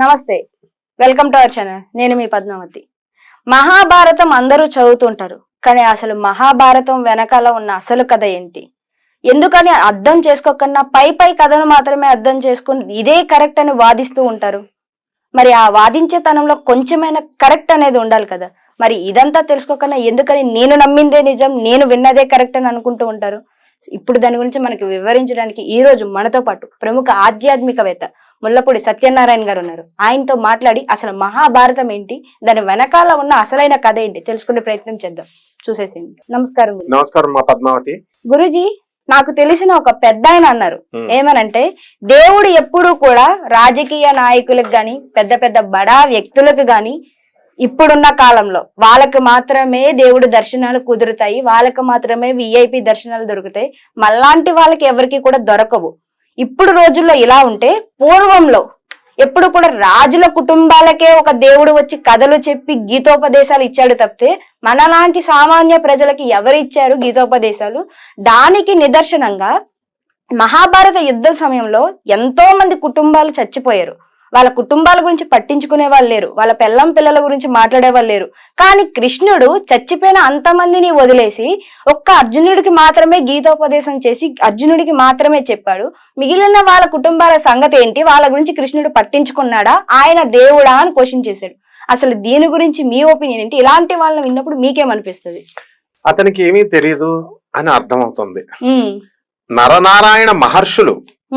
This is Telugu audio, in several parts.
నమస్తే, వెల్కమ్ టు అవర్ ఛానల్. నేను మీ పద్మావతి. మహాభారతం అందరూ చదువుతుంటారు, కానీ అసలు మహాభారతం వెనకాల ఉన్న అసలు కథ ఏంటి, ఎందుకని అర్థం చేసుకోకుండా పై కథను మాత్రమే అర్థం చేసుకుని ఇదే కరెక్ట్ అని వాదిస్తూ ఉంటారు. మరి ఆ వాదించే తనంలో కొంచెమైనా కరెక్ట్ అనేది ఉండాలి కదా. మరి ఇదంతా తెలుసుకోకుండా ఎందుకని నేను నమ్మిందే నిజం, నేను విన్నదే కరెక్ట్ అని అనుకుంటూ ఉంటారు. ఇప్పుడు దాని గురించి మనకి వివరించడానికి ఈ రోజు మనతో పాటు ప్రముఖ ఆధ్యాత్మికవేత్త ముల్లపూడి సత్యనారాయణ గారు ఉన్నారు. ఆయనతో మాట్లాడి అసలు మహాభారతం ఏంటి, దాని వెనకాల ఉన్న అసలైన కథ ఏంటి తెలుసుకునే ప్రయత్నం చేద్దాం. చూసేసేయండి. నమస్కారం. నమస్కారం మా పద్మావతి. గురుజీ, నాకు తెలిసిన ఒక పెద్ద ఆయన అన్నారు, ఏమనంటే దేవుడు ఎప్పుడూ కూడా రాజకీయ నాయకులకు గాని పెద్ద పెద్ద బడా వ్యక్తులకు గాని ఇప్పుడున్న కాలంలో వాళ్ళకి మాత్రమే దేవుడు దర్శనాలు కుదురుతాయి, వాళ్ళకి మాత్రమే విఐపి దర్శనాలు దొరుకుతాయి, మళ్ళాంటి వాళ్ళకి ఎవరికి కూడా దొరకవు. ఇప్పుడు రోజుల్లో ఇలా ఉంటే పూర్వంలో ఎప్పుడు కూడా రాజుల కుటుంబాలకే ఒక దేవుడు వచ్చి కథలు చెప్పి గీతోపదేశాలు ఇచ్చాడు తప్పితే మనలాంటి సామాన్య ప్రజలకి ఎవరు ఇచ్చారు గీతోపదేశాలు? దానికి నిదర్శనంగా మహాభారత యుద్ధ సమయంలో ఎంతో మంది కుటుంబాలు చచ్చిపోయారు. వాళ్ళ కుటుంబాల గురించి పట్టించుకునే వాళ్ళు లేరు, వాళ్ళ పిల్లల గురించి మాట్లాడే వాళ్ళు లేరు. కానీ కృష్ణుడు చచ్చిపోయిన అంతమందిని వదిలేసి ఒక్క అర్జునుడికి మాత్రమే గీతోపదేశం చేసి అర్జునుడికి మాత్రమే చెప్పాడు. మిగిలిన వాళ్ళ కుటుంబాల సంగతి ఏంటి, వాళ్ళ గురించి కృష్ణుడు పట్టించుకున్నాడా, ఆయన దేవుడా అని క్వశ్చన్ చేశాడు. అసలు దీని గురించి మీ ఒపీనియన్ ఏంటి? ఇలాంటి వాళ్ళని విన్నప్పుడు మీకేమనిపిస్తుంది? అతనికి ఏమీ తెలియదు అని అర్థమవుతుంది. నరనారాయణ మహర్షులు,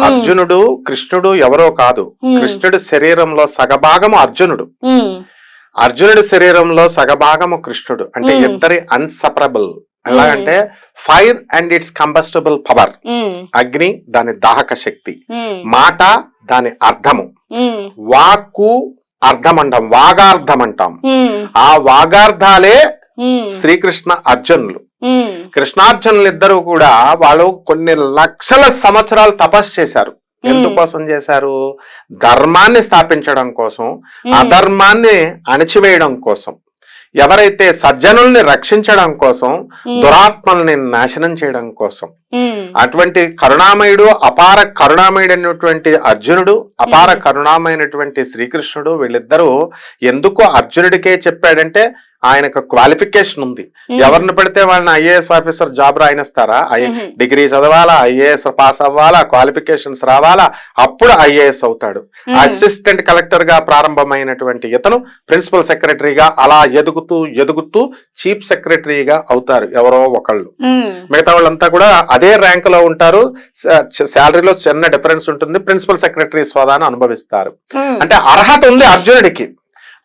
అర్జునుడు కృష్ణుడు ఎవరో కాదు. కృష్ణుడి శరీరంలో సగభాగము అర్జునుడు, అర్జునుడి శరీరంలో సగభాగము కృష్ణుడు. అంటే ఇద్దరి అన్సపరబుల్. ఎలాగంటే fire and it's combustible power, అగ్ని దాని దాహక శక్తి, మాట దాని అర్థము, వాక్కు అర్థమంటాం, వాగార్థమంటాం. ఆ వాగార్థాలే శ్రీకృష్ణ అర్జునులు. కృష్ణార్జునులు ఇద్దరు కూడా వాళ్ళు కొన్ని లక్షల సంవత్సరాలు తపస్సు చేశారు. ఎందుకోసం చేశారు? ధర్మాన్ని స్థాపించడం కోసం, అధర్మాన్ని అణచివేయడం కోసం, ఎవరైతే సజ్జనుల్ని రక్షించడం కోసం, దురాత్మల్ని నాశనం చేయడం కోసం. అటువంటి కరుణామయుడు, అపార కరుణామయుడు అయినటువంటి అర్జునుడు, అపార కరుణామైనటువంటి శ్రీకృష్ణుడు, వీళ్ళిద్దరూ ఎందుకు అర్జునుడికే చెప్పాడంటే ఆయనకు క్వాలిఫికేషన్ ఉంది. ఎవరిని పెడితే వాళ్ళని ఐఏఎస్ ఆఫీసర్ జాబ్ రాయిస్తారా? డిగ్రీ చదవాలా, ఐఏఎస్ పాస్ అవ్వాలా, క్వాలిఫికేషన్స్ రావాలా, అప్పుడు ఐఏఎస్ అవుతాడు. అసిస్టెంట్ కలెక్టర్ గా ప్రారంభమైనటువంటి ఇతను ప్రిన్సిపల్ సెక్రటరీగా అలా ఎదుగుతూ ఎదుగుతూ చీఫ్ సెక్రటరీగా అవుతారు ఎవరో ఒకళ్ళు. మిగతా వాళ్ళంతా కూడా అదే ర్యాంక్ లో ఉంటారు, శాలరీలో చిన్న డిఫరెన్స్ ఉంటుంది, ప్రిన్సిపల్ సెక్రటరీస్ హోదాను అనుభవిస్తారు. అంటే అర్హత ఉంది అర్జునుడికి.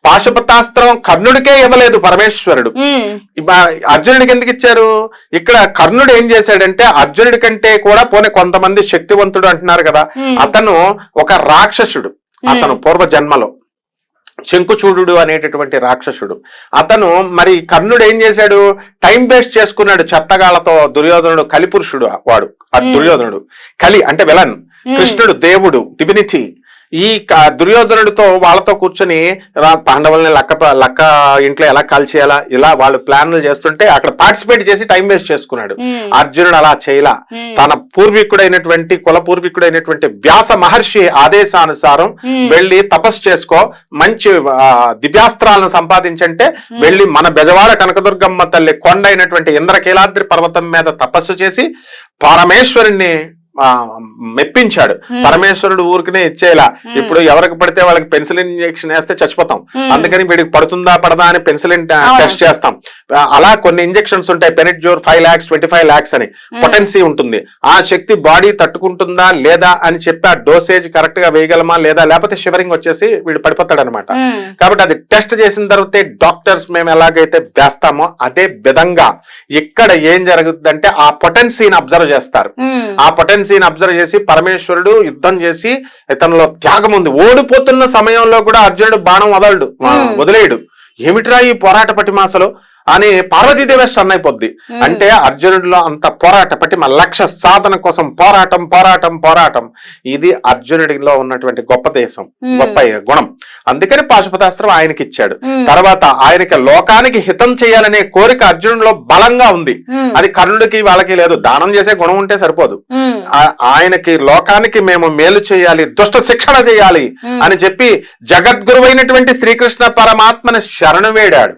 పాశుపతాస్త్రం కర్ణుడికే ఇవ్వలేదు పరమేశ్వరుడు, అర్జునుడికి ఎందుకు ఇచ్చారు? ఇక్కడ కర్ణుడు ఏం చేశాడంటే అర్జునుడి కంటే కూడా పోనీ కొంతమంది శక్తివంతుడు అంటున్నారు కదా, అతను ఒక రాక్షసుడు. అతను పూర్వజన్మలో శంకుచూడు అనేటటువంటి రాక్షసుడు. అతను మరి కర్ణుడు ఏం చేశాడు? టైం వేస్ట్ చేసుకున్నాడు చెత్తగాళ్లతో. దుర్యోధనుడు కలిపురుషుడు, వాడు దుర్యోధనుడు కలి అంటే విలన్, కృష్ణుడు దేవుడు డివినిటీ. ఈ దుర్యోధనుడితో వాళ్ళతో కూర్చొని పాండవుల్ని లక్క ఇంట్లో ఎలా కాల్చేయాలా ఇలా వాళ్ళు ప్లాన్లు చేస్తుంటే అక్కడ పార్టిసిపేట్ చేసి టైం వేస్ట్ చేసుకున్నాడు. అర్జునుడు అలా చేయలా. తన పూర్వీకుడైనటువంటి కుల పూర్వీకుడైనటువంటి వ్యాస మహర్షి ఆదేశానుసారం వెళ్ళి తపస్సు చేసుకో, మంచి దివ్యాస్త్రాలను సంపాదించంటే వెళ్ళి మన బెజవాడ కనకదుర్గమ్మ తల్లి కొండ అయినటువంటి ఇంద్రకీలాద్రి పర్వతం మీద తపస్సు చేసి పరమేశ్వరుణ్ణి మెప్పించాడు. పరమేశ్వరుడు ఊరికనే ఇచ్చేలా, ఇప్పుడు ఎవరికి పడితే వాళ్ళకి పెన్సిలిన్ ఇంజెక్షన్ వేస్తే చచ్చిపోతాం, అందుకని వీడికి పడుతుందా పడదా అని పెన్సిలిన్ టెస్ట్ చేస్తాం. అలా కొన్ని ఇంజెక్షన్స్ ఉంటాయి, పెనిట్జోర్ 5 lakhs 25 lakhs అని పొటెన్సీ ఉంటుంది. ఆ శక్తి బాడీ తట్టుకుంటుందా లేదా అని చెప్పి ఆ డోసేజ్ కరెక్ట్ గా వేయగలమా లేదా, లేకపోతే షివరింగ్ వచ్చేసి వీడు పడిపోతాడు అనమాట. కాబట్టి అది టెస్ట్ చేసిన తర్వాత డాక్టర్స్ మేము ఎలాగైతే వేస్తామో అదే విధంగా ఇక్కడ ఏం జరుగుతుందంటే ఆ పొటెన్సీని అబ్జర్వ్ చేస్తారు. ఆ పొటెన్సీని అబ్జర్వ్ చేసి పరమేశ్వరుడు యుద్ధం చేసి ఇతనిలో త్యాగం ఉంది. ఓడిపోతున్న సమయంలో కూడా అర్జునుడు బాణం వదలడు, వదిలేయడు. ఏమిట్రా ఈ పోరాట పటిమాసలో అని పార్వతీదేవి స్టన్ అయిపోద్ది. అంటే అర్జునుడిలో అంత పోరాట పట్టిమ, లక్ష్య సాధన కోసం పోరాటం పోరాటం పోరాటం, ఇది అర్జునుడిలో ఉన్నటువంటి గొప్ప దేశం, గొప్ప గుణం. అందుకని పాశుపతాస్త్రం ఆయనకి ఇచ్చాడు. తర్వాత ఆయనకి లోకానికి హితం చేయాలనే కోరిక అర్జునుడిలో బలంగా ఉంది. అది కర్ణుడికి వాళ్ళకి లేదు. దానం చేసే గుణం ఉంటే సరిపోదు, ఆయనకి లోకానికి మేము మేలు చేయాలి, దుష్ట శిక్షణ చేయాలి అని చెప్పి జగద్గురువైనటువంటి శ్రీకృష్ణ పరమాత్మని శరణు వేడాడు.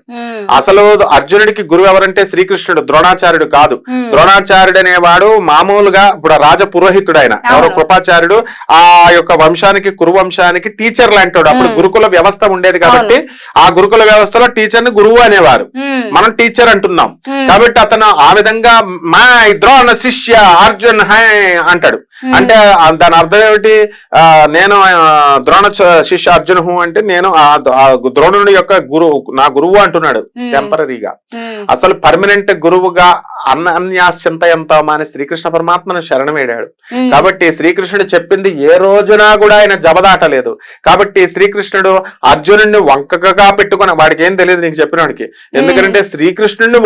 అసలు అర్జునుడికి గురువు ఎవరంటే శ్రీకృష్ణుడు, ద్రోణాచార్యుడు కాదు. ద్రోణాచార్యుడు అనేవాడు మామూలుగా ఇప్పుడు రాజ పురోహితుడు, ఆయన ఎవరో కృపాచార్యుడు ఆ యొక్క వంశానికి, కురు వంశానికి టీచర్ లాంటాడు. అప్పుడు గురుకుల వ్యవస్థ ఉండేది కాబట్టి ఆ గురుకుల వ్యవస్థలో టీచర్ ని గురువు అనేవారు, మనం టీచర్ అంటున్నాం కాబట్టి అతను ఆ విధంగా మా ద్రోణ శిష్య అర్జున్ హై అంటాడు. అంటే దాని అర్థం ఏమిటి, నేను ద్రోణ శిష్య అర్జున్ హు అంటే నేను ఆ ద్రోణుడి యొక్క గురువు, నా గురువు అంటున్నాడు టెంపరీగా. అసలు పర్మనెంట్ గురువుగా అన్యాశ్చింతయంతమా అని శ్రీకృష్ణ పరమాత్మను శరణం వేడాడు. కాబట్టి శ్రీకృష్ణుడు చెప్పింది ఏ రోజున కూడా ఆయన జబదాటలేదు. కాబట్టి శ్రీకృష్ణుడు అర్జునుడిని వంకగా పెట్టుకుని, వాడికి ఏం తెలియదు నీకు చెప్పినవాడికి, ఎందుకంటే శ్రీకృష్ణుడిని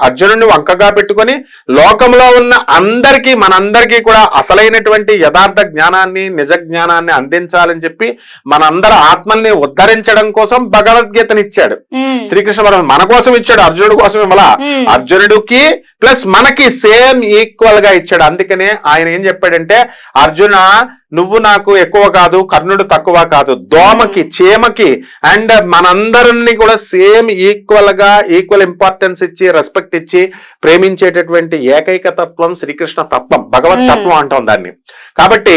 అర్జునుడిని వంకగా పెట్టుకొని లోకంలో ఉన్న అందరికీ, మనందరికీ కూడా అసలైనటువంటి యథార్థ జ్ఞానాన్ని, నిజ జ్ఞానాన్ని అందించాలని చెప్పి మనందరి ఆత్మల్ని ఉద్ధరించడం కోసం భగవద్గీతని ఇచ్చాడు శ్రీకృష్ణ పరమాత్మ. మన కోసం ఇచ్చాడు, అర్జునుడి కోసం ఇవ్వాల. అర్జునుడికి ప్లస్ మనకి సేమ్ ఈక్వల్ గా ఇచ్చాడు. అందుకనే ఆయన ఏం చెప్పాడంటే, అర్జున నువ్వు నాకు ఎక్కువ కాదు, కర్ణుడు తక్కువ కాదు, దోమకి చీమకి అండ్ మనందరినీ కూడా సేమ్ ఈక్వల్ గా ఈక్వల్ ఇంపార్టెన్స్ ఇచ్చి రెస్పెక్ట్ ఇచ్చి ప్రేమించేటటువంటి ఏకైక తత్వం శ్రీకృష్ణ తత్వం, భగవత్ తత్వం అంటాం దాన్ని. కాబట్టి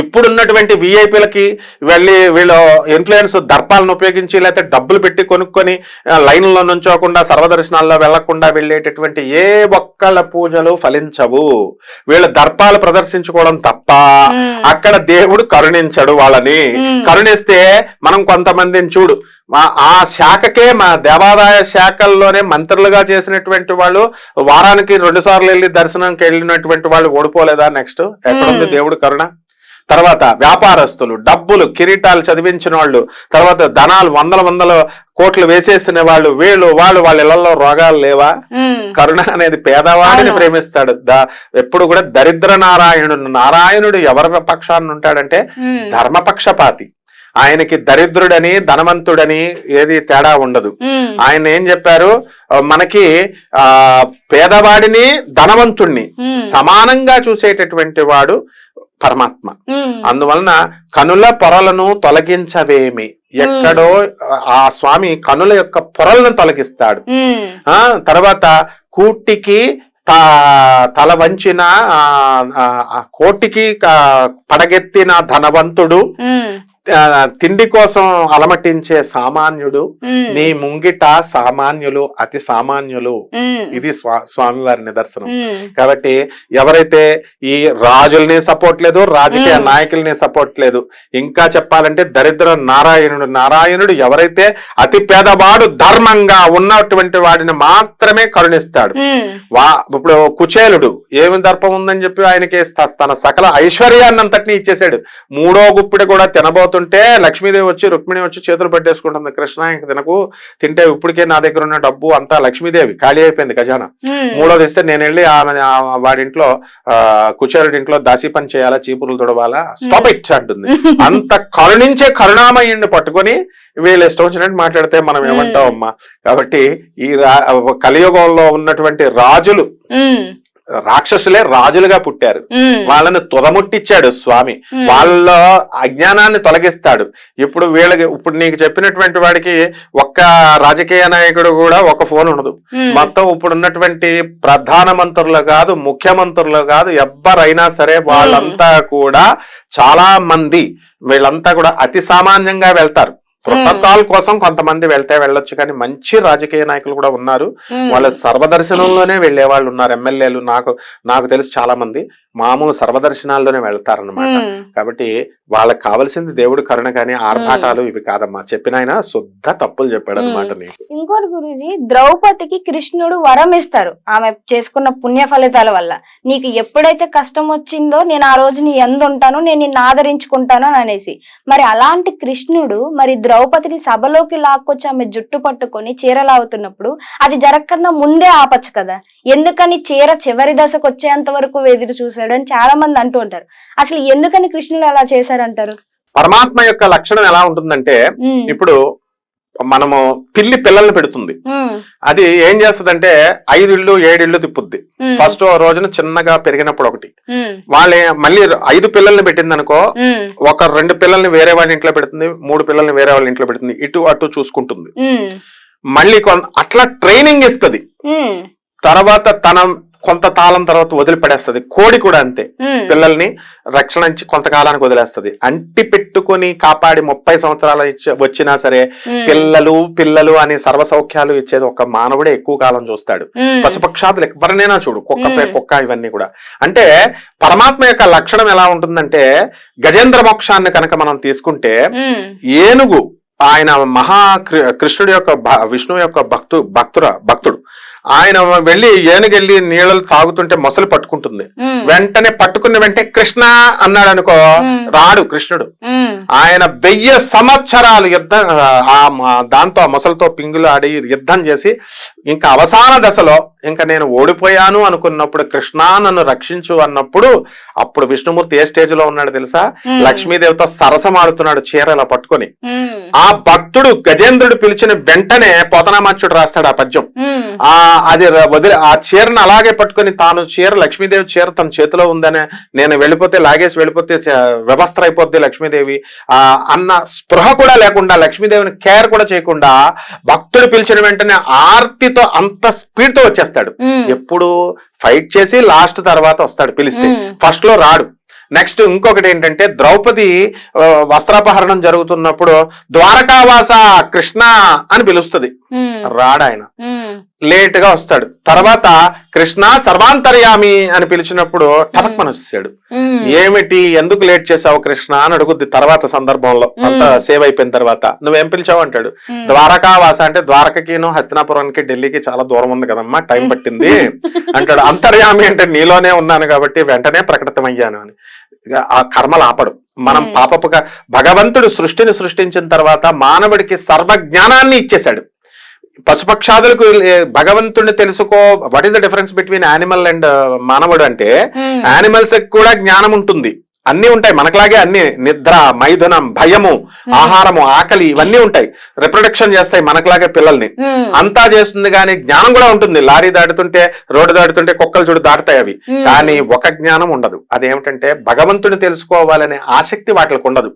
ఇప్పుడున్నటువంటి విఐపీలకి వీళ్ళు ఇన్ఫ్లుయెన్స్ దర్పాలను ఉపయోగించి లేకపోతే డబ్బులు పెట్టి కొనుక్కొని లైన్లో నుంచోకుండా సర్వదర్శనాల్లో వెళ్లకుండా వెళ్ళేటటువంటి ఏ ఒక్కళ్ళ పూజలు ఫలించవు. వీళ్ళు దర్పాలు ప్రదర్శించుకోవడం తప్ప అక్కడ దేవుడు కరుణించడు వాళ్ళని. కరుణిస్తే మనం కొంతమందిని చూడు, ఆ శాఖకే, మా దేవాదాయ శాఖల్లోనే మంత్రులుగా చేసినటువంటి వాళ్ళు వారానికి 2 సార్లు వెళ్ళి దర్శనంకి వెళ్ళినటువంటి వాళ్ళు ఓడిపోలేదా? నెక్స్ట్ ఎక్కడుంది దేవుడు కరుణ? తర్వాత వ్యాపారస్తులు, డబ్బులు కిరీటాలు చదివించిన వాళ్ళు, తర్వాత ధనాలు వందల కోట్లు వేసేసిన వాళ్ళు, వాళ్ళ ఇళ్లలో రోగాలు లేవా? కరుణ అనేది పేదవాడిని ప్రేమిస్తాడు. ఎప్పుడు కూడా దరిద్ర నారాయణుడు ఎవరి పక్షాన్ని ఉంటాడంటే ధర్మపక్షపాతి. ఆయనకి దరిద్రుడని ధనవంతుడని ఏది తేడా ఉండదు. ఆయన ఏం చెప్పారు, మనకి పేదవాడిని ధనవంతుణ్ణి సమానంగా చూసేటటువంటి వాడు పరమాత్మ. అందువలన కనుల పొరలను తొలగించవేమి, ఎక్కడో ఆ స్వామి కనుల యొక్క పొరలను తొలగిస్తాడు. తర్వాత కూటికి తల వంచిన కోటికి పడగెత్తిన ధనవంతుడు, తిండి కోసం అలమటించే సామాన్యుడు, నీ ముంగిట సామాన్యులు అతి సామాన్యులు. ఇది స్వామివారి నిదర్శనం. కాబట్టి ఎవరైతే ఈ రాజుల్ని సపోర్ట్ లేదు, రాజకీయ నాయకుల్ని సపోర్ట్ లేదు, ఇంకా చెప్పాలంటే దరిద్ర నారాయణుడు ఎవరైతే అతి పేదవాడు ధర్మంగా ఉన్నటువంటి వాడిని మాత్రమే కరుణిస్తాడు. ఇప్పుడు కుచేలుడు ఏమి దర్పం ఉందని చెప్పి ఆయనకి తన సకల ఐశ్వర్యాన్ని అంతటినీ ఇచ్చేసాడు. 3వ గుప్పిడి కూడా తినబోతుంటే లక్ష్మీదేవి వచ్చి, రుక్మిణి వచ్చి చేతులు పెట్టేసుకుంటుంది, కృష్ణ ఇంక తినకు, తింటే ఇప్పటికే నా దగ్గర ఉన్న డబ్బు అంతా లక్ష్మీదేవి ఖాళీ అయిపోయింది ఖజానా. 3వది ఇస్తే నేను వెళ్ళి వాడింట్లో కుచేరుడి ఇంట్లో దాసి పని చేయాలా, చీపురులు తొడవాలా, స్టాప్ ఇట్ అంటుంది. అంత కరుణించే కరుణామయుడిని పట్టుకొని వీళ్ళు ఇష్టం వచ్చినట్టు మాట్లాడితే మనం ఏమంటాం అమ్మా? కాబట్టి ఈ కలియుగంలో ఉన్నటువంటి రాజులు, రాక్షసులే రాజులుగా పుట్టారు. వాళ్ళని తుదముట్టిచ్చాడు స్వామి, వాళ్ళ అజ్ఞానాన్ని తొలగిస్తాడు. ఇప్పుడు నీకు చెప్పినటువంటి వాడికి ఒక్క రాజకీయ నాయకుడు కూడా ఒక ఫోన్ ఉండదు. మొత్తం ఇప్పుడు ఉన్నటువంటి ప్రధాన మంత్రులు కాదు, ముఖ్యమంత్రులు కాదు, ఎవ్వరైనా సరే వాళ్ళంతా కూడా చాలా మంది వీళ్ళంతా కూడా అతి సామాన్యంగా వెళ్తారు. ప్రోటోకాల్ కోసం కొంతమంది వెళ్ళొచ్చు, కానీ మంచి రాజకీయ నాయకులు కూడా ఉన్నారు. వాళ్ళ సర్వదర్శనంలోనే వెళ్లే వాళ్ళు ఉన్నారు. ఎమ్మెల్యేలు నాకు తెలిసి చాలా మంది మామూలు సర్వదర్శనాల్లోనే వెళ్తారనమాట. కాబట్టి వాళ్ళకి కావాల్సింది దేవుడు కరుణ, కానీ ఆర్భాటాలు ఇవి కాదమ్మా. చెప్పిన ఆయన శుద్ధ తప్పులు చెప్పాడు అనమాట. ఇంకోటి గురూజీ, ద్రౌపదికి కృష్ణుడు వరం ఇస్తారు ఆమె చేసుకున్న పుణ్య ఫలితాల వల్ల. నీకు ఎప్పుడైతే కష్టం వచ్చిందో నేను ఆ రోజు నీ ఎందు ఉంటాను, నేను నిన్ను ఆదరించుకుంటాను అని అనేసి. మరి అలాంటి కృష్ణుడు మరి ద్రౌపదిని సభలోకి లాక్కొచ్చి ఆమె జుట్టు పట్టుకొని చీర లాగుతున్నప్పుడు అది జరగకన్నా ముందే ఆపచ్చు కదా, ఎందుకని చీర చివరి దశకు వచ్చేంత వరకు ఎదురు చూశాడు అని చాలా మంది అంటూ ఉంటారు. అసలు ఎందుకని కృష్ణుడు అలా చేశారంటారు? పరమాత్మ యొక్క లక్షణం ఎలా ఉంటుందంటే, ఇప్పుడు మనము పిల్లల్ని పెడుతుంది, అది ఏం చేస్తదంటే 5 ఇళ్ళు 7 ఇళ్ళు తిప్పుద్ది. ఫస్ట్ రోజున చిన్నగా పెరిగినప్పుడు ఒకటి, వాళ్ళే మళ్ళీ 5 పిల్లల్ని పెట్టింది అనుకో, ఒక 2 పిల్లల్ని వేరే వాళ్ళ ఇంట్లో పెడుతుంది, 3 పిల్లల్ని వేరే వాళ్ళ ఇంట్లో పెడుతుంది, ఇటు అటు చూసుకుంటుంది. మళ్ళీ అట్లా ట్రైనింగ్ ఇస్తుంది. తర్వాత తన కొంత కాలం తర్వాత వదిలిపెడేస్తుంది. కోడి కూడా అంతే, పిల్లల్ని రక్షణ ఇచ్చి కొంతకాలానికి వదిలేస్తుంది. అంటి పెట్టుకుని కాపాడి 30 సంవత్సరాలు వచ్చినా సరే పిల్లలు అని సర్వసౌఖ్యాలు ఇచ్చేది ఒక మానవుడే ఎక్కువ కాలం చూస్తాడు. పశుపక్షాదులు ఎవరినైనా చూడు, కుక్క ఇవన్నీ కూడా. అంటే పరమాత్మ యొక్క లక్షణం ఎలా ఉంటుందంటే, గజేంద్ర మోక్షాన్ని కనుక మనం తీసుకుంటే, ఏనుగు ఆయన కృష్ణుడి యొక్క విష్ణువు యొక్క భక్తుడు ఆయన వెళ్ళి ఏనుగెళ్ళి నీళ్ళలు తాగుతుంటే మొసలు పట్టుకుంటుంది. వెంటనే పట్టుకున్న వెంటనే కృష్ణ అన్నాడు అనుకో, రాడు కృష్ణుడు. ఆయన 1000 సంవత్సరాలు యుద్ధం దాంతో ఆ మొసలతో పింగులు ఆడి యుద్ధం చేసి ఇంకా అవసాన దశలో ఇంకా నేను ఓడిపోయాను అనుకున్నప్పుడు, కృష్ణ నన్ను రక్షించు అన్నప్పుడు, అప్పుడు విష్ణుమూర్తి ఏ స్టేజ్ లో ఉన్నాడు తెలుసా? లక్ష్మీదేవితో సరసమాడుతున్నాడు చీరలా పట్టుకొని. ఆ భక్తుడు గజేంద్రుడు పిలిచిన వెంటనే పోతనామాచ్యుడు రాస్తాడు ఆ పద్యం. అది వదిలి ఆ చీరను అలాగే పట్టుకొని, తాను లక్ష్మీదేవి చీర తన చేతిలో ఉందనే, నేను వెళ్ళిపోతే లాగేసి వెళ్ళిపోతే వ్యవస్థ అయిపోద్ది లక్ష్మీదేవి అన్న స్పృహ కూడా లేకుండా, లక్ష్మీదేవిని కేర్ కూడా చేయకుండా, భక్తుడు పిలిచిన వెంటనే ఆర్తితో అంత స్పీడ్ తో వచ్చేస్తాడు. ఎప్పుడు ఫైట్ చేసి లాస్ట్ తర్వాత వస్తాడు పిలిస్తే, ఫస్ట్ లో రాడు. నెక్స్ట్ ఇంకొకటి ఏంటంటే, ద్రౌపది వస్త్రాపహరణం జరుగుతున్నప్పుడు ద్వారకావాస కృష్ణ అని పిలుస్తుంది, రాడాయన, లేట్ గా వస్తాడు. తర్వాత కృష్ణ సర్వాంతర్యామి అని పిలిచినప్పుడు టపక్మని వచ్చేసాడు. ఏమిటి, ఎందుకు లేట్ చేసావు కృష్ణ అని అడుగుద్ది తర్వాత సందర్భంలో, అంత సేవ్ అయిపోయిన తర్వాత. నువ్వేం పిలిచావు అంటాడు. ద్వారకావాస అంటే ద్వారకకిను హస్తినాపురానికి ఢిల్లీకి చాలా దూరం ఉంది కదమ్మా, టైం పట్టింది అంటాడు. అంతర్యామి అంటే నీలోనే ఉన్నాను కాబట్టి వెంటనే ప్రకటితమయ్యాను అని. ఆ కర్మలు ఆపడు. మనం పాపపుగా భగవంతుడు సృష్టిని సృష్టించిన తర్వాత మానవుడికి సర్వజ్ఞానాన్ని ఇచ్చేశాడు. పశుపక్షాదులకు భగవంతుడిని తెలుసుకో. What is the difference between animal and మానవుడు అంటే, యానిమల్స్ కూడా జ్ఞానం ఉంటుంది, అన్ని ఉంటాయి మనకులాగే, అన్ని నిద్ర, మైథునం, భయము, ఆహారము, ఆకలి ఇవన్నీ ఉంటాయి. రిప్రొడక్షన్ చేస్తాయి మనకులాగే పిల్లల్ని, అంతా చేస్తుంది. కానీ జ్ఞానం కూడా ఉంటుంది. లారీ దాటుతుంటే, రోడ్డు దాటుతుంటే కుక్కలు చూడు దాటుతాయి అవి. కానీ ఒక జ్ఞానం ఉండదు. అదేమిటంటే భగవంతుడిని తెలుసుకోవాలనే ఆసక్తి వాటికి ఉండదు.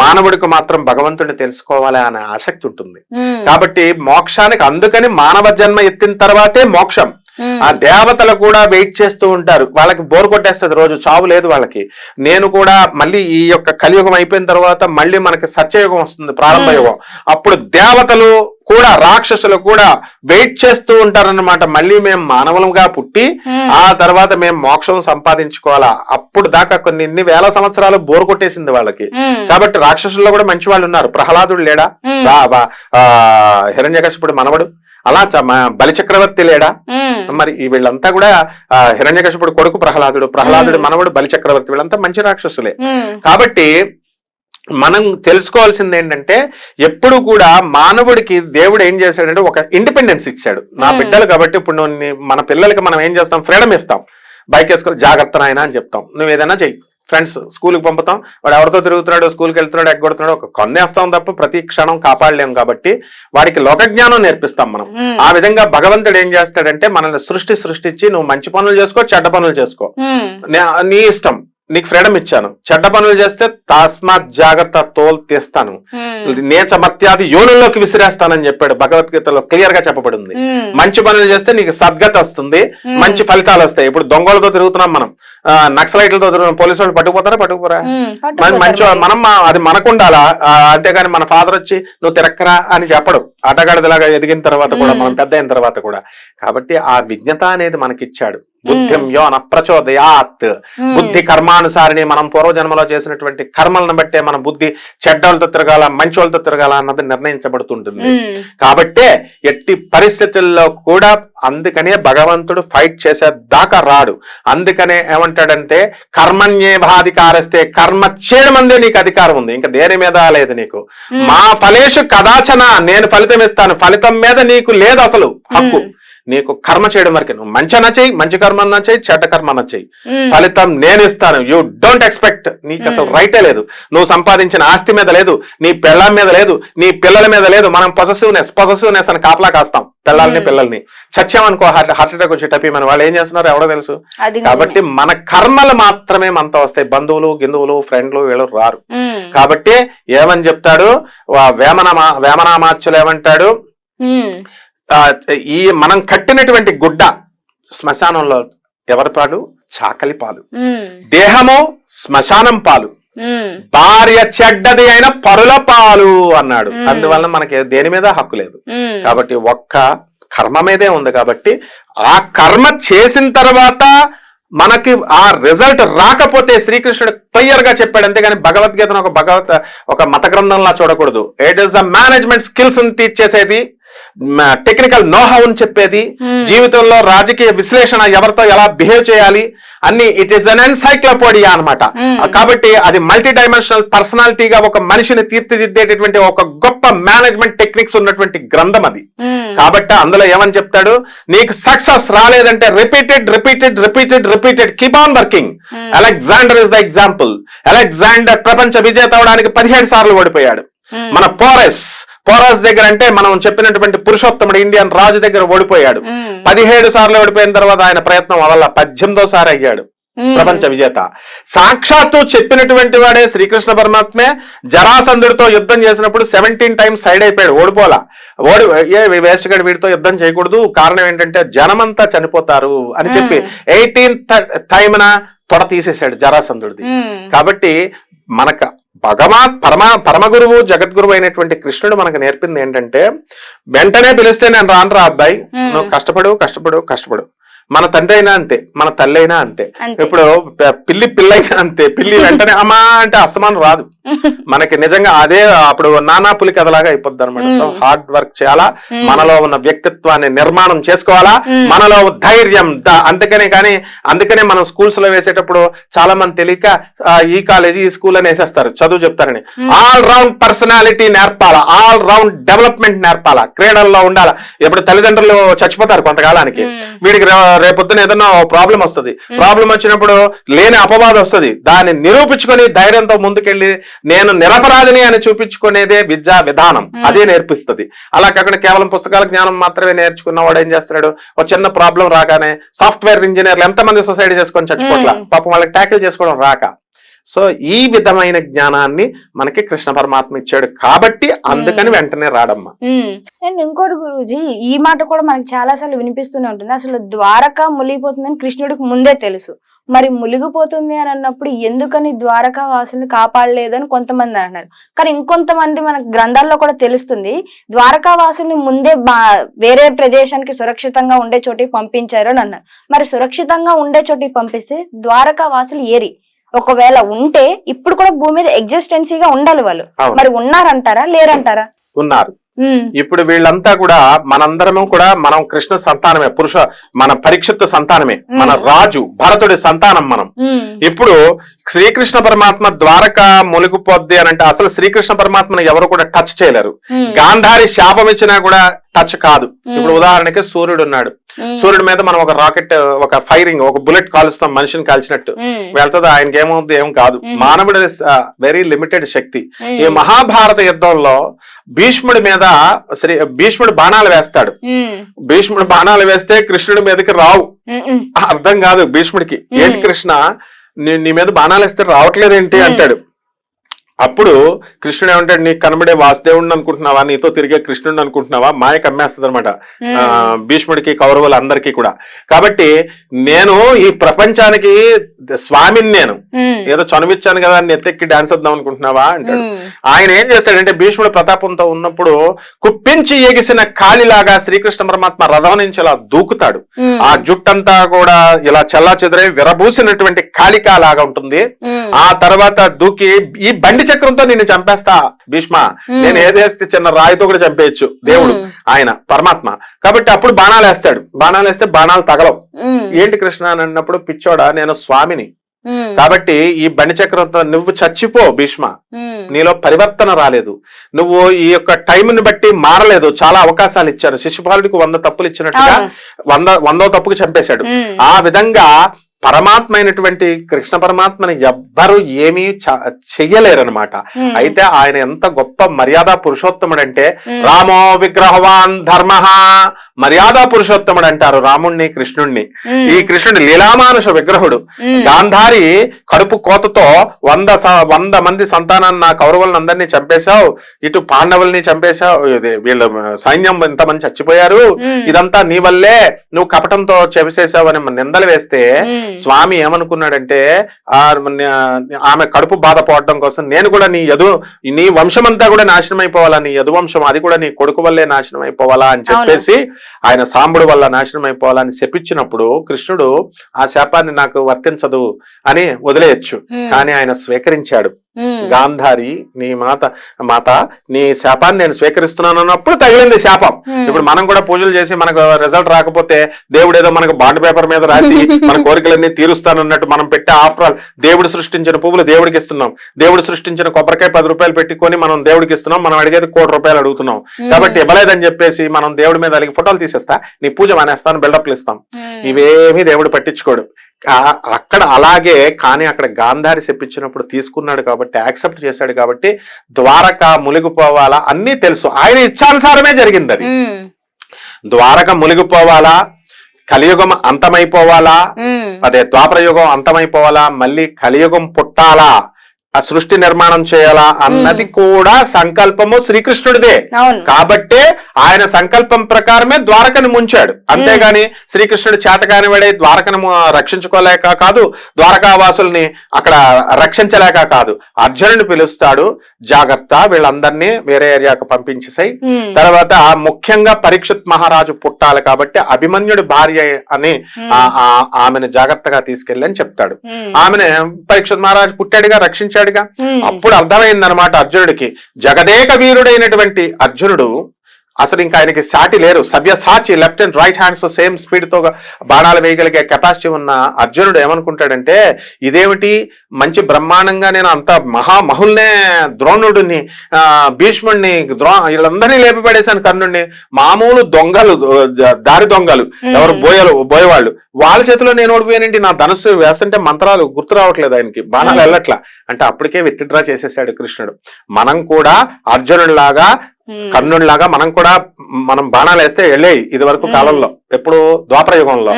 మానవుడికి మాత్రం భగవంతుడిని తెలుసుకోవాలి అనే ఆసక్తి ఉంటుంది. కాబట్టి మోక్షానికి, అందుకని మానవ జన్మ ఎత్తిన తర్వాతే మోక్షం. ఆ దేవతలు కూడా వెయిట్ చేస్తూ ఉంటారు, వాళ్ళకి బోర్ కొట్టేస్తుంది, రోజు చావు లేదు వాళ్ళకి. నేను కూడా మళ్ళీ ఈ యొక్క కలియుగం అయిపోయిన తర్వాత మళ్ళీ మనకి సత్యయుగం వస్తుంది, ప్రారంభ యుగం. అప్పుడు దేవతలు కూడా రాక్షసులు కూడా వెయిట్ చేస్తూ ఉంటారన్నమాట. మళ్ళీ మేము మానవులుగా పుట్టి ఆ తర్వాత మేము మోక్షం సంపాదించుకోవాలా. అప్పుడు దాకా ఇన్ని వేల సంవత్సరాలు బోర్ కొట్టేసింది వాళ్ళకి. కాబట్టి రాక్షసుల్లో కూడా మంచి వాళ్ళు ఉన్నారు. ప్రహ్లాదుడు లేడా, హిరణ్యకశిపుడు మనవడు, అలా బలిచక్రవర్తి లేడా? మరి వీళ్ళంతా కూడా హిరణ్యకశిపుడు కొడుకు ప్రహ్లాదుడు మనవడు బలిచక్రవర్తి, వీళ్ళంతా మంచి రాక్షసులే. కాబట్టి మనం తెలుసుకోవాల్సింది ఏంటంటే, ఎప్పుడు కూడా మానవుడికి దేవుడు ఏం చేశాడంటే ఒక ఇండిపెండెన్స్ ఇచ్చాడు. నా బిడ్డలు కాబట్టి ఇప్పుడు మన పిల్లలకి మనం ఏం చేస్తాం, ఫ్రీడమ్ ఇస్తాం. బైక్ వేసుకోవాలి, జాగ్రత్త నాయనా అని చెప్తాం, నువ్వు ఏదైనా చెయ్యి. ఫ్రెండ్స్ స్కూల్కి పంపుతాం, వాడు ఎవరితో తిరుగుతున్నాడు, స్కూల్కి వెళ్తున్నాడు, ఎగ్గొడుతున్నాడు, ఒక కొన్నేస్తాం తప్ప ప్రతి క్షణం కాపాడలేము. కాబట్టి వాడికి లోకజ్ఞానం నేర్పిస్తాం మనం. ఆ విధంగా భగవంతుడు ఏం చేస్తాడంటే, మనల్ని సృష్టించి నువ్వు మంచి పనులు చేసుకో, చెడ్డ పనులు చేసుకో, నీ ఇష్టం, నీకు ఫ్రీడమ్ ఇచ్చాను. చెడ్డ పనులు చేస్తే తస్మాత్ జాగ్రత్త, తోలు తీస్తాను, నేచమత్యాది యోనుల్లోకి విసిరేస్తానని చెప్పాడు భగవద్గీతలో, క్లియర్ గా చెప్పబడింది. మంచి పనులు చేస్తే నీకు సద్గతి వస్తుంది, మంచి ఫలితాలు వస్తాయి. ఇప్పుడు దొంగలతో తిరుగుతున్నాం మనం, నక్సలైట్లతో తిరుగుతున్నాం, పోలీసు వాళ్ళు పట్టుకుపోరా? మంచి మనం అది మనకు ఉండాలా, అంతేగాని మన ఫాదర్ వచ్చి నువ్వు తిరక్కరా అని చెప్పడు, ఆటగాడిలాగా ఎదిగిన తర్వాత కూడా, మనం పెద్ద అయిన తర్వాత కూడా. కాబట్టి ఆ విజ్ఞత అనేది మనకిచ్చాడు బుద్ధిం యోన ప్రచోదయాత్. బుద్ధి కర్మానుసారిని, మనం పూర్వజన్మలో చేసినటువంటి కర్మలను బట్టే మన బుద్ధి చెడ్డలతో తిరగాల మంచోళ్ళతో తిరగాల అన్నది నిర్ణయించబడుతుంటుంది. కాబట్టే ఎట్టి పరిస్థితుల్లో కూడా అందుకనే భగవంతుడు ఫైట్ చేసేదాకా రాడు. అందుకనే ఏమంటాడంటే కర్మణ్యేవాధికారస్తే, కర్మ చేయడం అందే నీకు అధికారం ఉంది, ఇంకా దేని మీద లేదు నీకు. మా ఫలేషు కదాచన, నేను ఫలితం ఇస్తాను, ఫలితం మీద నీకు లేదు అసలు హక్కు. నీకు కర్మ చేయడం వరకే, నువ్వు మంచి అన్న చెయ్యి, మంచి కర్మ అన్న చెయ్యి, చెడ్డ కర్మ అన్న చెయ్యి, ఫలితం నేను ఇస్తాను. You don't expect. నీకు అసలు రైటే లేదు. నువ్వు సంపాదించిన ఆస్తి మీద లేదు, నీ పిల్లల మీద లేదు, నీ పిల్లల మీద లేదు. మనం పొసెసివ్నెస్ అని కాపలా కాస్తాం పిల్లల్ని. చచ్చామనుకో హార్ట్ అటాక్ వచ్చి టపి మన వాళ్ళు ఏం చేస్తున్నారు ఎవడో తెలుసు. కాబట్టి మన కర్మలు మాత్రమే మనతో వస్తాయి, బంధువులు గిందువులు ఫ్రెండ్లు వీళ్ళు రారు. కాబట్టి ఏమని చెప్తాడు వేమనామాచ్యులు, ఏమంటాడు, ఈ మనం కట్టినటువంటి గుడ్డ శ్మశానంలో ఎవరి పాలు? చాకలి పాలు. దేహము శ్మశానం పాలు, భార్య చెడ్డది అయిన పరుల పాలు అన్నాడు. అందువల్ల మనకి దేని మీద హక్కు లేదు. కాబట్టి ఒక్క కర్మ మీదే ఉంది. కాబట్టి ఆ కర్మ చేసిన తర్వాత మనకి ఆ రిజల్ట్ రాకపోతే శ్రీకృష్ణుడు క్లియర్ గా చెప్పాడు. అంతేగాని భగవద్గీతను ఒక మత గ్రంథంలా చూడకూడదు. It is a management skills teach చేసేది, టెక్నికల్ నోహౌని చెప్పేది, జీవితంలో రాజకీయ విశ్లేషణ, ఎవరితో ఎలా బిహేవ్ చేయాలి అన్ని. ఇట్ ఈస్ అన్ ఎన్సైక్లోపీడియా అనమాట. కాబట్టి అది మల్టీ డైమెన్షనల్ పర్సనాలిటీగా ఒక మనిషిని తీర్చిదిద్దేటటువంటి ఒక గొప్ప మేనేజ్మెంట్ టెక్నిక్స్ ఉన్నటువంటి గ్రంథం అది. కాబట్టి అందులో ఏమని చెప్తాడు, నీకు సక్సెస్ రాలేదంటే repeated keep on working. Alexander is the example. Alexander ప్రపంచ విజేత అవడానికి 17 సార్లు ఓడిపోయాడు. మన పోరస్ దగ్గర, అంటే మనం చెప్పినటువంటి పురుషోత్తముడు ఇండియన్ రాజు దగ్గర ఓడిపోయాడు. 17 సార్లు ఓడిపోయిన తర్వాత ఆయన ప్రయత్నం వల్ల 18వ సారి అయ్యాడు ప్రపంచ విజేత. సాక్షాత్తు చెప్పినటువంటి వాడే శ్రీకృష్ణ పరమాత్మే జరాసంధుడితో యుద్ధం చేసినప్పుడు 17 టైమ్స్ సైడ్ అయిపోయాడు, ఓడిపోలా. వేస్ట్ గడి వీడితో యుద్ధం చేయకూడదు, కారణం ఏంటంటే జనమంతా చనిపోతారు అని చెప్పి 18th టైమ్న తొడ తీసేశాడు జరాసంధుడిది. కాబట్టి మనకు పరమ గురువు జగద్గురువు అయినటువంటి కృష్ణుడు మనకు నేర్పింది ఏంటంటే, వెంటనే పిలిస్తే నేను రానురా అబ్బాయి, నువ్వు కష్టపడు. మన తండ్రి అయినా అంతే, మన తల్లి అయినా అంతే. ఇప్పుడు పిల్లైనా అంతే. పిల్లి వెంటనే అమ్మా అంటే అస్తమానం రాదు మనకి. నిజంగా అదే అప్పుడు నానా పులి కథలాగా అయిపోద్ది అనమాట. సో హార్డ్ వర్క్ చేయాలా, మనలో ఉన్న వ్యక్తిత్వాన్ని నిర్మాణం చేసుకోవాలా, మనలో ధైర్యం. అందుకనే మనం స్కూల్స్ లో వేసేటప్పుడు చాలా మంది తెలియక ఈ కాలేజీ ఈ స్కూల్ అని వేసేస్తారు, చదువు చెప్తారని. ఆల్ రౌండ్ పర్సనాలిటీ నేర్పాలా, ఆల్ రౌండ్ డెవలప్మెంట్ నేర్పాలా, క్రీడల్లో ఉండాలా. ఇప్పుడు తల్లిదండ్రులు చచ్చిపోతారు కొంతకాలానికి, వీడికి రేపొద్దున ఏదన్నా ప్రాబ్లం వస్తుంది. ప్రాబ్లం వచ్చినప్పుడు లేని అపవాదం వస్తుంది, దాన్ని నిరూపించుకొని ధైర్యంతో ముందుకెళ్ళి నేను నిరపరాధిని అని చూపించుకునేదే విద్యా విధానం, అదే నేర్పిస్తుంది. అలా కాకుండా కేవలం పుస్తకాల జ్ఞానం మాత్రమే నేర్చుకున్నవాడు ఏం చేస్తాడు, ఒక చిన్న ప్రాబ్లం రాగానే సాఫ్ట్వేర్ ఇంజనీర్లు ఎంతమంది సొసైటీ చేసుకొని చచ్చిపోట్ల, పాపం వాళ్ళకి ట్యాకిల్ చేసుకోవడం రాక. సో ఈ విధమైన జ్ఞానాన్ని మనకి కృష్ణ పరమాత్మ ఇచ్చాడు. కాబట్టి అందుకని వెంటనే రాడమ్మా. అండ్ ఇంకోటి గురూజీ, ఈ మాట కూడా మనకి చాలా సార్లు వినిపిస్తూనే ఉంటుంది. అసలు ద్వారక మునిగిపోతుందని కృష్ణుడికి ముందే తెలుసు, మరి మునిగిపోతుంది అని అన్నప్పుడు ఎందుకని ద్వారకా వాసుల్ని కాపాడలేదని కొంతమంది అన్నారు. కానీ ఇంకొంతమంది మన గ్రంథాల్లో కూడా తెలుస్తుంది, ద్వారకా వాసుల్ని ముందే వేరే ప్రదేశానికి సురక్షితంగా ఉండే చోటికి పంపించారు అని అన్నారు. మరి సురక్షితంగా ఉండే చోటికి పంపిస్తే ద్వారకా వాసులు ఏరి ఒకవేళ ఉంటే ఇప్పుడు కూడా భూమి మీద ఎగ్జిస్టెన్సీగా ఉండాలి వాళ్ళు, మరి ఉన్నారంటారా లేరంటారా? ఉన్నారు. ఇప్పుడు వీళ్ళంతా కూడా మనందరము కూడా మనం కృష్ణ సంతానమే, మన పరీక్షిత్ సంతానమే, మన రాజు భరతుడి సంతానం మనం. ఇప్పుడు శ్రీకృష్ణ పరమాత్మ ద్వారక మునిగిపోద్ది అని అంటే అసలు శ్రీకృష్ణ పరమాత్మను ఎవరు కూడా టచ్ చేయలేరు. గాంధారి శాపం ఇచ్చినా కూడా టచ్ కాదు. ఇప్పుడు ఉదాహరణకి సూర్యుడు ఉన్నాడు, సూర్యుడి మీద మనం ఒక రాకెట్, ఒక ఫైరింగ్, ఒక బుల్లెట్ కాలుస్తాం, మనిషిని కాల్చినట్టు వెళ్తుంది, ఆయనకి ఏమవుతుంది, ఏం కాదు. మానవుడి వెరీ లిమిటెడ్ శక్తి. ఈ మహాభారత యుద్ధంలో భీష్ముడు బాణాలు వేస్తాడు. భీష్ముడు బాణాలు వేస్తే కృష్ణుడి మీదకి రావు. అర్థం కాదు భీష్ముడికి, ఏంటి కృష్ణ నీ మీద బాణాలు వేస్తే రావట్లేదు ఏంటి అంటాడు. అప్పుడు కృష్ణుడు ఏమంటాడు, నీకు కనబడే వాసుదేవుడిని అనుకుంటున్నావా, నీతో తిరిగే కృష్ణుడిని అనుకుంటున్నావా, మాయ కమ్మేస్తుంది అనమాట భీష్ముడికి కౌరవులందరికీ కూడా. కాబట్టి నేను ఈ ప్రపంచానికి స్వామిని, నేను ఏదో చనువిచ్చాను కదా అని ఎత్తెక్కి డాన్స్ వద్దాం అనుకుంటున్నావా అంటాడు. ఆయన ఏం చేస్తాడంటే భీష్ముడు ప్రతాపంతో ఉన్నప్పుడు కుప్పించి ఎగిసిన కాలిలాగా శ్రీకృష్ణ పరమాత్మ రథం నుంచి ఇలా దూకుతాడు. ఆ జుట్టంతా కూడా ఇలా చల్లా చెదరై విరబూసినటువంటి కాళికా లాగా ఉంటుంది. ఆ తర్వాత దూకి ఈ బండి చక్రంతో నిన్ను చంపేస్తా భీష్మ, నేను ఏదేస్తే చిన్న రాయితో కూడా చంపేయచ్చు దేవుడు, ఆయన పరమాత్మ. కాబట్టి అప్పుడు బాణాలు వేస్తాడు. బాణాలు వేస్తే బాణాలు తగలవు. ఏంటి కృష్ణ అని అన్నప్పుడు, పిచ్చోడా నేను స్వామిని, కాబట్టి ఈ బండి చక్రంతో నువ్వు చచ్చిపో భీష్మ, నీలో పరివర్తన రాలేదు, నువ్వు ఈ యొక్క టైంని బట్టి మారలేదు, చాలా అవకాశాలు ఇచ్చారు. శిశుపాలుడికి 100 తప్పులు ఇచ్చినట్టుగా 100వ తప్పుకు చంపేశాడు. ఆ విధంగా పరమాత్మ అయినటువంటి కృష్ణ పరమాత్మని ఎవ్వరు ఏమీ చెయ్యలేరనమాట. అయితే ఆయన ఎంత గొప్ప మర్యాద పురుషోత్తముడు అంటే, రామో విగ్రహవాన్ ధర్మ, మర్యాద పురుషోత్తముడు అంటారు రాముణ్ణి కృష్ణుణ్ణి. ఈ కృష్ణుడు లీలామానుష విగ్రహుడు. గాంధారి కడుపు కోతతో 100 మంది సంతానాన్ని, నా కౌరవులను అందరినీ చంపేశావు, ఇటు పాండవుల్ని చంపేశావు, వీళ్ళ సైన్యం ఇంతమంది చచ్చిపోయారు, ఇదంతా నీ వల్లే, నువ్వు కపటంతో చేసేసావు అని నిందలు వేస్తే స్వామి ఏమనుకున్నాడంటే, ఆమె కడుపు బాధపడడం కోసం నేను కూడా నీ వంశం అంతా కూడా నాశనం అయిపోవాలా, నీ యదువంశం అది కూడా నీ కొడుకు వల్లే నాశనం అయిపోవాలా అని చెప్పేసి, ఆయన సాంబుడు వల్ల నాశనం అయిపోవాలని శపించినప్పుడు కృష్ణుడు ఆ శాపాన్ని నాకు వర్తించదు అని వదిలేయచ్చు, కానీ ఆయన స్వీకరించాడు. గాంధారి నీ మాత నీ శాపాన్ని నేను స్వీకరిస్తున్నాను అన్నప్పుడు తగిలింది శాపం. ఇప్పుడు మనం కూడా పూజలు చేసి మనకు రిజల్ట్ రాకపోతే దేవుడు ఏదో మనకు బాండ్ పేపర్ మీద రాసి మన కోరికలన్నీ తీరుస్తానన్నట్టు మనం పెట్టే, ఆఫ్టర్ ఆల్ దేవుడు సృష్టించిన పువ్వులు దేవుడికి ఇస్తున్నాం, దేవుడు సృష్టించిన కొబ్బరికాయ 10 రూపాయలు పెట్టుకొని మనం దేవుడికి ఇస్తున్నాం, మనం అడిగేది 1 కోటి రూపాయలు అడుగుతున్నాం. కాబట్టి ఇవ్వలేదని చెప్పేసి మనం దేవుడి మీద అలిగి ఫోటోలు తీసేస్తా, నీ పూజ మానేస్తాను, బిల్డప్లు ఇస్తాం, ఇవేమీ దేవుడు పట్టించుకోడు. అక్కడ అలాగే, కానీ అక్కడ గాంధారి చెప్పించినప్పుడు తీసుకున్నాడు కాబట్టి, యాక్సెప్ట్ చేశాడు కాబట్టి ద్వారక మునిగిపోవాలా అన్నీ తెలుసు, ఆయన ఇచ్చానుసారమే జరిగింది. అది ద్వారక మునిగిపోవాలా, కలియుగం అంతమైపోవాలా, అదే ద్వాపర యుగం అంతమైపోవాలా, మళ్ళీ కలియుగం పుట్టాలా, ఆ సృష్టి నిర్మాణం చేయాలా అన్నది కూడా సంకల్పము శ్రీకృష్ణుడిదే. కాబట్టే ఆయన సంకల్పం ప్రకారమే ద్వారకను ముంచాడు. అంతేగాని శ్రీకృష్ణుడు చేతకాని వాడే ద్వారకను రక్షించుకోలేక కాదు, ద్వారకావాసుల్ని అక్కడ రక్షించలేక కాదు. అర్జునుడిని పిలుస్తాడు, జాగ్రత్త వీళ్ళందరినీ వేరే ఏరియాకు పంపించేసాయి, తర్వాత ముఖ్యంగా పరీక్షిత్ మహారాజు పుట్టాలి కాబట్టి అభిమన్యుడి భార్య అని ఆమెను జాగ్రత్తగా తీసుకెళ్ళి అని చెప్తాడు. ఆమెను పరీక్షిత్ మహారాజు పుట్టాడుగా, రక్షించాడుగా. అప్పుడు అర్థమైందనమాట అర్జునుడికి, జగదేక వీరుడైనటువంటి అర్జునుడు అసలు ఇంకా ఆయనకి సాటి లేరు, Savyasachi, left and right hands same speed తో బాణాలు వేయగలిగే కెపాసిటీ ఉన్న అర్జునుడు ఏమనుకుంటాడంటే, ఇదేమిటి మంచి బ్రహ్మాండంగా నేను అంత మహామహుల్నే, ద్రోణుడిని, భీష్ముడిని, వీళ్ళందరినీ లేపిపడేశాను, కర్ణుడిని, మామూలు దొంగలు, దారి దొంగలు, ఎవరు బోయేవాళ్ళు, వాళ్ళ చేతిలో నేను ఓడిపోయానండి, నా ధనుస్సు వేస్తుంటే మంత్రాలు గుర్తు రావట్లేదు ఆయనకి, బాణాలు వెళ్ళట్లా అంటే అప్పటికే విత్డ్రా చేసేసాడు కృష్ణుడు. మనం కూడా అర్జునుడిలాగా, కర్ణుడిలాగా మనం బాణాలు వేస్తే వెళ్ళేవి ఇది వరకు కాలంలో, ఎప్పుడు ద్వాపర యుగంలో.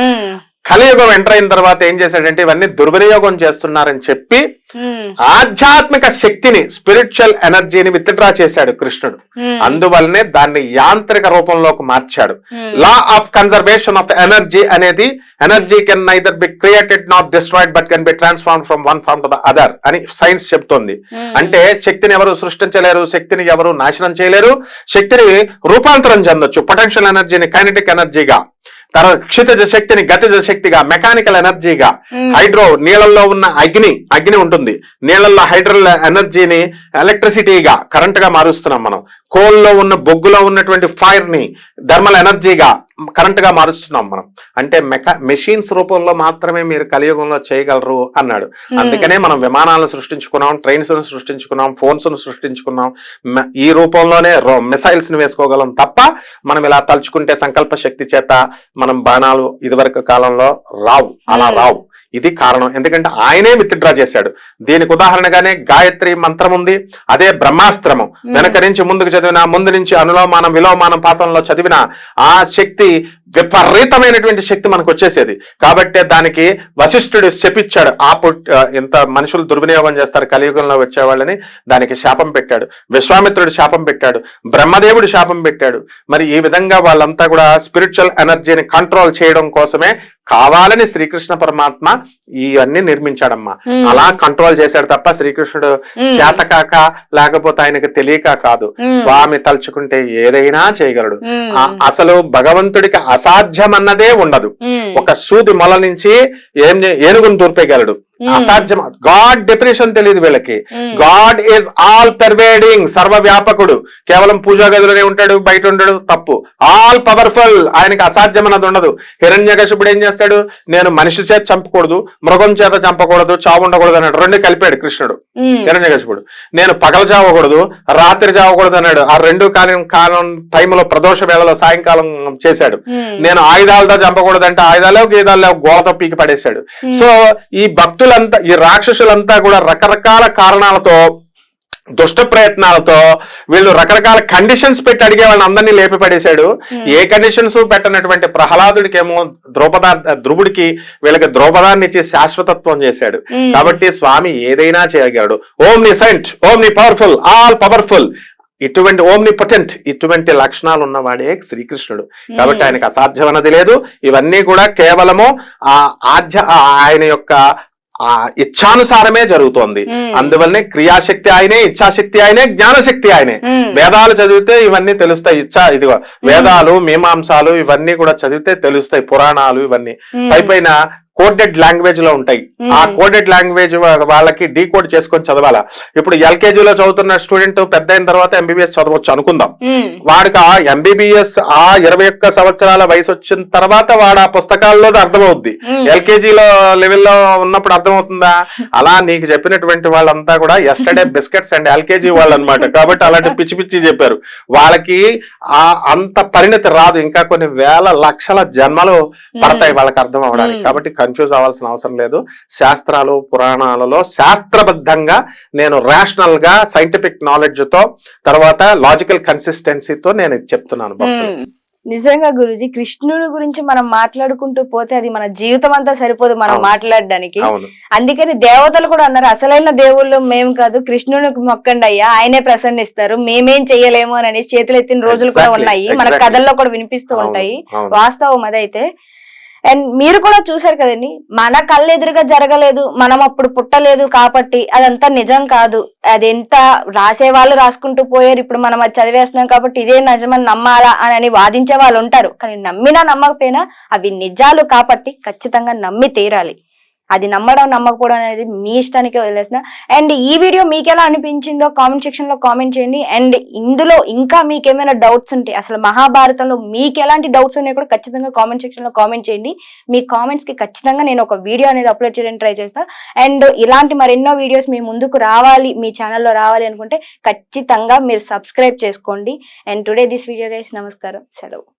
కలియుగం ఎంటర్ అయిన తర్వాత ఏం చేశాడంటే, ఇవన్నీ దుర్వినియోగం చేస్తున్నారని చెప్పి ఆధ్యాత్మిక శక్తిని, స్పిరిచువల్ ఎనర్జీని విత్డ్రా చేశాడు కృష్ణుడు. అందువల్లనే దాన్ని యాంత్రిక రూపంలోకి మార్చాడు. Law of conservation of the energy అనేది, energy can neither be created not destroyed but can be transform from one form to the other అని సైన్స్ చెప్తోంది. అంటే శక్తిని ఎవరు సృష్టించలేరు, శక్తిని ఎవరు నాశనం చేయలేరు, శక్తిని రూపాంతరం చెందొచ్చు. పొటెన్షియల్ ఎనర్జీని కైనెటిక్ ఎనర్జీగా, తర్వాత క్షితిజ శక్తిని గతిజ శక్తిగా, మెకానికల్ ఎనర్జీగా, హైడ్రో నీళ్ళల్లో ఉన్న అగ్ని ఉంటుంది, నీళ్ళల్లో హైడ్రల్ ఎనర్జీని ఎలక్ట్రిసిటీగా, కరెంట్ గా మారుస్తున్నాం మనం. కోల్లో ఉన్న బొగ్గులో ఉన్నటువంటి ఫైర్ ని థర్మల్ ఎనర్జీగా, కరెంట్ గా మారుస్తున్నాం మనం. అంటే మెషిన్స్ రూపంలో మాత్రమే మీరు కలియుగంలో చేయగలరు అన్నాడు. అందుకనే మనం విమానాలను సృష్టించుకున్నాం, ట్రైన్స్ ను సృష్టించుకున్నాం, ఫోన్స్ ను సృష్టించుకున్నాం. ఈ రూపంలోనే మిసైల్స్ ని వేసుకోగలం తప్ప మనం ఇలా తలుచుకుంటే సంకల్ప శక్తి చేత మనం బాణాలు ఇదివరకు కాలంలో రావు, అలా రావు. ఇది కారణం. ఎందుకంటే ఆయనే విత్డ్రా చేశాడు. దీనికి ఉదాహరణగానే గాయత్రి మంత్రం ఉంది, అదే బ్రహ్మాస్త్రము. వెనక నుంచి ముందుకు చదివిన, ముందు నుంచి అనులోమానం విలోమానం పాతంలో చదివిన ఆ శక్తి విపరీతమైనటువంటి శక్తి మనకు వచ్చేసేది. కాబట్టి దానికి వశిష్ఠుడు శపిచ్చాడు. ఇంత మనుషులు దుర్వినియోగం చేస్తారు కలియుగంలో వచ్చేవాళ్ళని, దానికి శాపం పెట్టాడు. విశ్వామిత్రుడు శాపం పెట్టాడు, బ్రహ్మదేవుడు శాపం పెట్టాడు. మరి ఈ విధంగా వాళ్ళంతా కూడా స్పిరిచువల్ ఎనర్జీని కంట్రోల్ చేయడం కోసమే కావాలని శ్రీకృష్ణ పరమాత్మ ఇవన్నీ నిర్మించాడమ్మా. అలా కంట్రోల్ చేశాడు తప్ప శ్రీకృష్ణుడు చేతకాక లేకపోతే ఆయనకి తెలియక కాదు. స్వామి తలుచుకుంటే ఏదైనా చేయగలడు. అసలు భగవంతుడికి అసాధ్యం అన్నదే ఉండదు. ఒక సూది మొల నుంచి ఏనుగును దూర్పేయగలడు. అసాధ్యం. గాడ్ డెఫినేషన్ తెలియదు వీళ్ళకి. గాడ్ ఈజ్ ఆల్ పర్వేడింగ్, సర్వవ్యాపకుడు. కేవలం పూజా గదిలోనే ఉంటాడు, బయట ఉండడు, తప్పు. ఆల్ పవర్ఫుల్, ఆయనకి అసాధ్యం అన్నది ఉండదు. హిరణ్యకశిపుడు ఏం చేస్తాడు, నేను మనిషి చేత చంపకూడదు, మృగం చేత చంపకూడదు, చావు ఉండకూడదు అన్నాడు. రెండు కలిపాడు కృష్ణుడు. హిరణ్యకశిపుడు నేను పగలు చావకూడదు, రాత్రి చావకూడదు అన్నాడు. ఆ రెండు కాలం టైంలో ప్రదోష వేళలో సాయంకాలం చేశాడు. నేను ఆయుధాలతో చంపకూడదు అంటే ఆయుధాలు గీదాలు గోళతో పీకి పడేశాడు. సో ఈ భక్తులంతా, ఈ రాక్షసులంతా కూడా రకరకాల కారణాలతో, దుష్ట ప్రయత్నాలతో వీళ్ళు రకరకాల కండిషన్స్ పెట్టి అడిగే వాళ్ళని అందరినీ లేపి పడేశాడు. ఏ కండిషన్స్ పెట్టనటువంటి ప్రహ్లాదుడికేమో ధ్రువుడికి వీళ్ళకి ద్రౌపదాన్ని ఇచ్చి శాశ్వతత్వం చేశాడు. కాబట్టి స్వామి ఏదైనా చేయగలడు. ఓమ్నిసెంట్, ఓమ్ని పవర్ఫుల్, ఆల్ పవర్ఫుల్, ఇటువంటి ఓమ్నిపొటెంట్, ఇటువంటి లక్షణాలు ఉన్నవాడే శ్రీకృష్ణుడు. కాబట్టి ఆయనకు అసాధ్యం అన్నది లేదు. ఇవన్నీ కూడా కేవలము ఆయన యొక్క ఇచ్ఛానుసారమే జరుగుతోంది. అందువల్లనే క్రియాశక్తి ఆయనే, ఇచ్ఛాశక్తి ఆయనే, జ్ఞానశక్తి ఆయనే. వేదాలు చదివితే ఇవన్నీ తెలుస్తాయి. ఇదిగో వేదాలు, మీమాంసాలు ఇవన్నీ కూడా చదివితే తెలుస్తాయి. పురాణాలు ఇవన్నీ పైపైన కోడెడ్ లాంగ్వేజ్ లో ఉంటాయి. ఆ కోడెడ్ లాంగ్వేజ్ వాళ్ళకి డీకోడ్ చేసుకొని చదవాలా. ఇప్పుడు ఎల్కేజీలో చదువుతున్న స్టూడెంట్ పెద్ద అయిన తర్వాత ఎంబీబీఎస్ చదవచ్చు అనుకుందాం. వాడికి ఆ ఎంబీబీఎస్ 21 సంవత్సరాల వయసు వచ్చిన తర్వాత వాడు ఆ పుస్తకాల్లో అర్థమవుద్ది. ఎల్కేజీలో లెవెల్లో ఉన్నప్పుడు అర్థమవుతుందా? అలా నీకు చెప్పినటువంటి వాళ్ళంతా కూడా ఎస్టర్డే బిస్కెట్స్ అండ్ ఎల్కేజీ వాళ్ళు అనమాట. కాబట్టి అలాంటి పిచ్చి పిచ్చి చెప్పారు. వాళ్ళకి అంత పరిణతి రాదు. ఇంకా కొన్ని వేల లక్షల జన్మలు పడతాయి వాళ్ళకి అర్థం అవడానికి. కాబట్టి కన్ఫ్యూజ్ అవ్వాల్సిన అవసరం లేదు. శాస్త్రాలు పురాణాలలో శాస్త్రబద్ధంగా నేను రేషనల్ గా సైంటిఫిక్ నాలెడ్జ్ తో, తర్వాత లాజికల్ కన్సిస్టెన్సీతో నేను చెప్తున్నాను భక్తులు. నిజంగా గురూజీ, కృష్ణుడి గురించి మనం మాట్లాడుకుంటూ పోతే అది మన జీవితం అంతా సరిపోదు మనం మాట్లాడడానికి. అందుకని దేవతలు కూడా అన్నారు, అసలైన దేవుళ్ళు మేము కాదు, కృష్ణుడికి మొక్కండి అయ్యా, ఆయనే ప్రసన్నిస్తారు, మేమేం చెయ్యలేము అని చేతులు ఎత్తిన రోజులు కూడా ఉన్నాయి. మన కథల్లో కూడా వినిపిస్తూ ఉంటాయి. వాస్తవం అదైతే. అండ్ మీరు కూడా చూసారు కదండి, మన కళ్ళు ఎదురుగా జరగలేదు, మనం అప్పుడు పుట్టలేదు కాబట్టి అదంతా నిజం కాదు. అదెంత రాసే వాళ్ళు రాసుకుంటూ పోయారు, ఇప్పుడు మనం అది చదివేస్తున్నాం కాబట్టి ఇదే నిజమని నమ్మాలా అని వాదించే వాళ్ళు ఉంటారు. కానీ నమ్మినా నమ్మకపోయినా అవి నిజాలు కాబట్టి ఖచ్చితంగా నమ్మి తీరాలి. అది నమ్మడం నమ్మకపోవడం అనేది మీ ఇష్టానికి వదిలేసిన. అండ్ ఈ వీడియో మీకు ఎలా అనిపించిందో కామెంట్ సెక్షన్ లో కామెంట్ చేయండి. అండ్ ఇందులో ఇంకా మీకు ఏమైనా డౌట్స్ ఉంటే, అసలు మహాభారతంలో మీకు ఎలాంటి డౌట్స్ ఉన్నాయో కూడా ఖచ్చితంగా కామెంట్ సెక్షన్ లో కామెంట్ చేయండి. మీ కామెంట్స్ కి ఖచ్చితంగా నేను ఒక వీడియో అనేది అప్లోడ్ చేయడానికి ట్రై చేస్తాను. అండ్ ఇలాంటి మరెన్నో వీడియోస్ మీ ముందుకు రావాలి, మీ ఛానల్లో రావాలి అనుకుంటే ఖచ్చితంగా మీరు సబ్స్క్రైబ్ చేసుకోండి. And today this video guys, నమస్కారం, సెలవు.